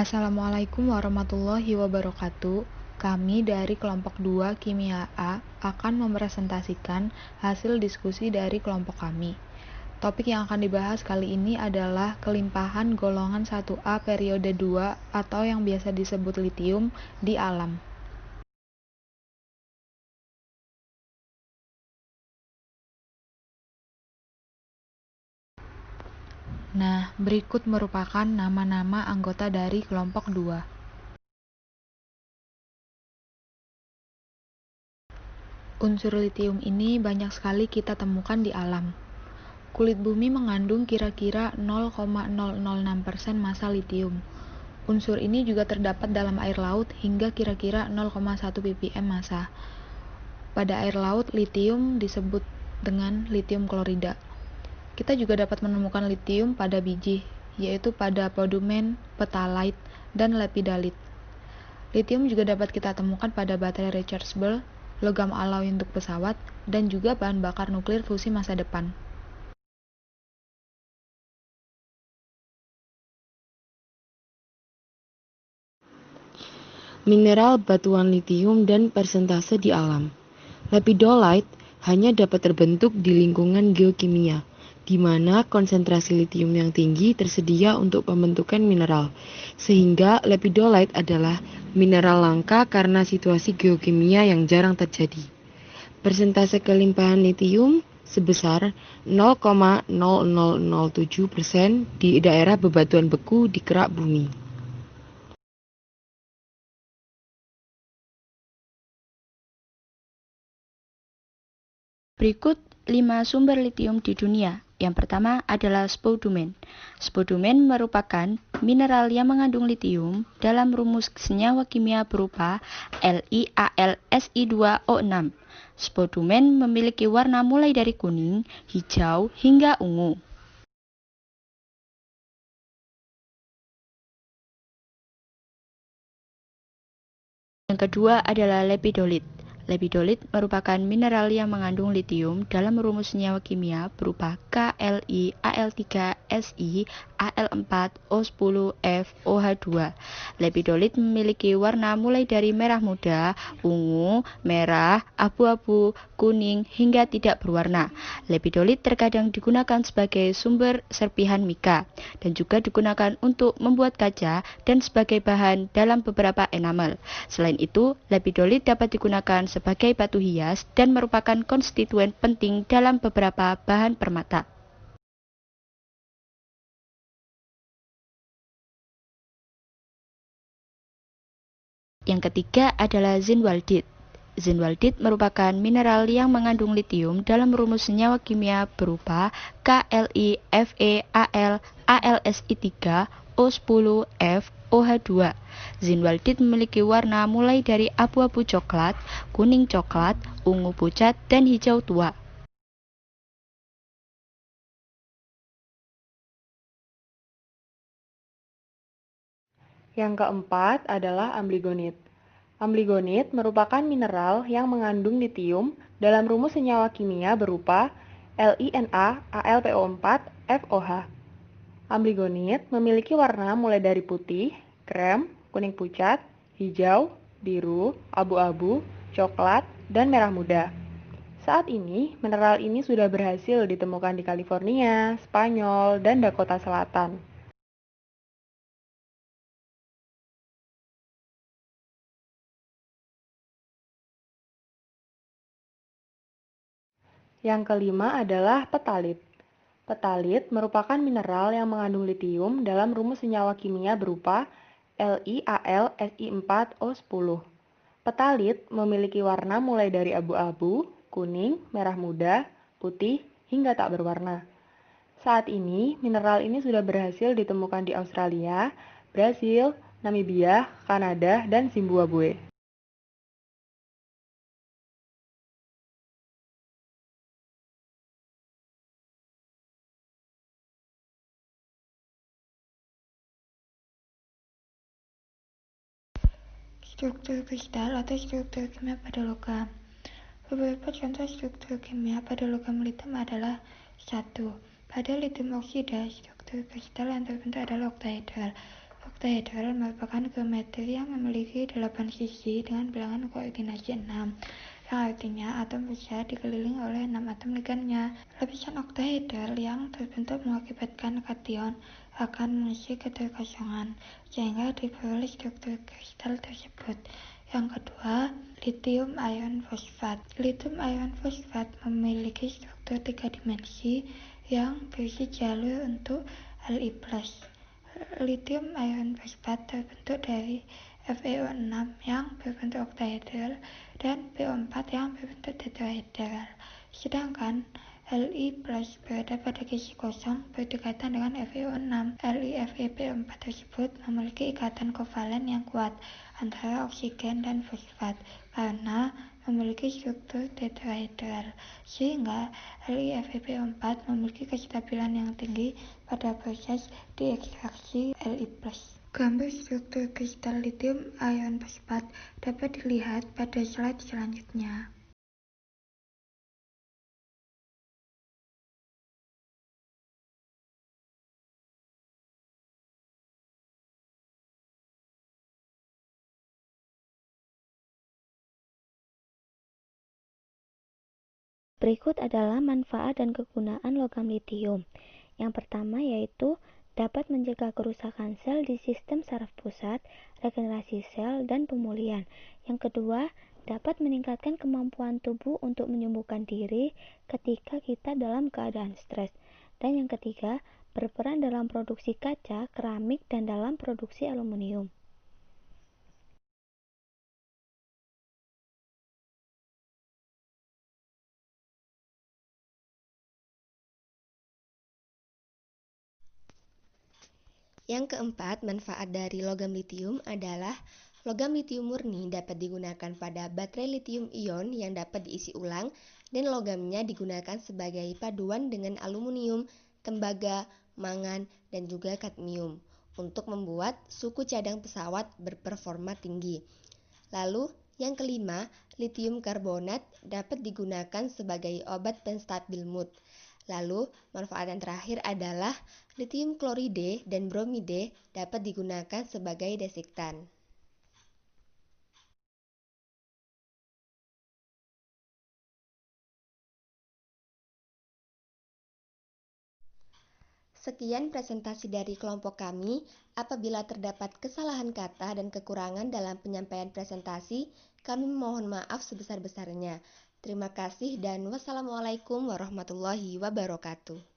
Assalamualaikum warahmatullahi wabarakatuh. Kami dari kelompok 2 Kimia A akan mempresentasikan hasil diskusi dari kelompok kami. Topik yang akan dibahas kali ini adalah kelimpahan golongan 1A periode 2 atau yang biasa disebut litium di alam. Nah, berikut merupakan nama-nama anggota dari kelompok 2. Unsur litium ini banyak sekali kita temukan di alam. Kulit bumi mengandung kira-kira 0,006% massa litium. Unsur ini juga terdapat dalam air laut hingga kira-kira 0,1 ppm massa. Pada air laut, litium disebut dengan litium klorida. Kita juga dapat menemukan litium pada biji, yaitu pada podumen, petalite, dan lepidolite. Litium juga dapat kita temukan pada baterai rechargeable, logam alloy untuk pesawat, dan juga bahan bakar nuklir fusi masa depan. Mineral batuan litium dan persentase di alam. Lepidolite hanya dapat terbentuk di lingkungan geokimia, di mana konsentrasi litium yang tinggi tersedia untuk pembentukan mineral, sehingga lepidolite adalah mineral langka karena situasi geokimia yang jarang terjadi. Persentase kelimpahan litium sebesar 0,0007% di daerah bebatuan beku di kerak bumi. Berikut 5 sumber litium di dunia. Yang pertama adalah spodumen. Spodumen merupakan mineral yang mengandung litium dalam rumus senyawa kimia berupa LiAlSi2O6. Spodumen memiliki warna mulai dari kuning, hijau, hingga ungu. Yang kedua adalah lepidolite. Lepidolite merupakan mineral yang mengandung litium dalam rumus senyawa kimia berupa KliAl3Si Al4O10FOH2. Lepidolite memiliki warna mulai dari merah muda, ungu, merah, abu-abu, kuning, hingga tidak berwarna. Lepidolite terkadang digunakan sebagai sumber serpihan mika dan juga digunakan untuk membuat kaca dan sebagai bahan dalam beberapa enamel. Selain itu, lepidolite dapat digunakan sebagai batu hias dan merupakan konstituen penting dalam beberapa bahan permata. Yang ketiga adalah zinwaldite. Zinwaldite merupakan mineral yang mengandung litium dalam rumus senyawa kimia berupa KliFeAlSi3O10FOH2. Zinwaldite memiliki warna mulai dari abu-abu coklat, kuning coklat, ungu pucat, dan hijau tua. Yang keempat adalah amblygonit. Amblygonit merupakan mineral yang mengandung litium dalam rumus senyawa kimia berupa LiNaAlPO4FOH. Amblygonit memiliki warna mulai dari putih, krem, kuning pucat, hijau, biru, abu-abu, coklat, dan merah muda. Saat ini, mineral ini sudah berhasil ditemukan di California, Spanyol, dan Dakota Selatan. Yang kelima adalah petalit. Petalit merupakan mineral yang mengandung litium dalam rumus senyawa kimia berupa LiAlSi4O10. Petalit memiliki warna mulai dari abu-abu, kuning, merah muda, putih, hingga tak berwarna. Saat ini, mineral ini sudah berhasil ditemukan di Australia, Brasil, Namibia, Kanada, dan Zimbabwe. Struktur kristal atau struktur kimia pada logam. Beberapa contoh struktur kimia pada logam litium adalah 1. Pada litium oksida, struktur kristal yang terbentuk adalah oktahedral. Oktahedral merupakan geometri yang memiliki 8 sisi dengan bilangan koordinasi 6, yang artinya atom besar dikelilingi oleh 6 atom ligannya. Lapisan oktahedral yang terbentuk mengakibatkan kation akan mengisi keterkosongan, sehingga diperoleh struktur kristal tersebut. Yang kedua, lithium iron fosfat. Lithium iron fosfat memiliki struktur 3 dimensi yang berisi jalur untuk Li+. Lithium iron fosfat terbentuk dari FeO6 yang berbentuk oktahedral dan PO4 yang berbentuk tetrahedral. Sedangkan Li+ berada pada sisi kosong berdekatan dengan FeO6. LiFePO4 tersebut memiliki ikatan kovalen yang kuat antara oksigen dan fosfat karena memiliki struktur tetrahedral, sehingga LiFePO4 memiliki kestabilan yang tinggi pada proses diekstraksi Li+. Gambar struktur kristal lithium iron fosfat dapat dilihat pada slide selanjutnya. Berikut adalah manfaat dan kegunaan logam litium. Yang pertama yaitu dapat mencegah kerusakan sel di sistem saraf pusat, regenerasi sel, dan pemulihan. Yang kedua, dapat meningkatkan kemampuan tubuh untuk menyembuhkan diri ketika kita dalam keadaan stres. Dan yang ketiga, berperan dalam produksi kaca, keramik, dan dalam produksi aluminium. Yang keempat, manfaat dari logam litium adalah logam litium murni dapat digunakan pada baterai litium ion yang dapat diisi ulang, dan logamnya digunakan sebagai paduan dengan aluminium, tembaga, mangan, dan juga kadmium untuk membuat suku cadang pesawat berperforma tinggi. Lalu, yang kelima, litium karbonat dapat digunakan sebagai obat penstabil mood. Lalu, manfaat yang terakhir adalah litium kloride dan bromide dapat digunakan sebagai desiktan. Sekian presentasi dari kelompok kami. Apabila terdapat kesalahan kata dan kekurangan dalam penyampaian presentasi, kami mohon maaf sebesar-besarnya. Terima kasih dan wassalamualaikum warahmatullahi wabarakatuh.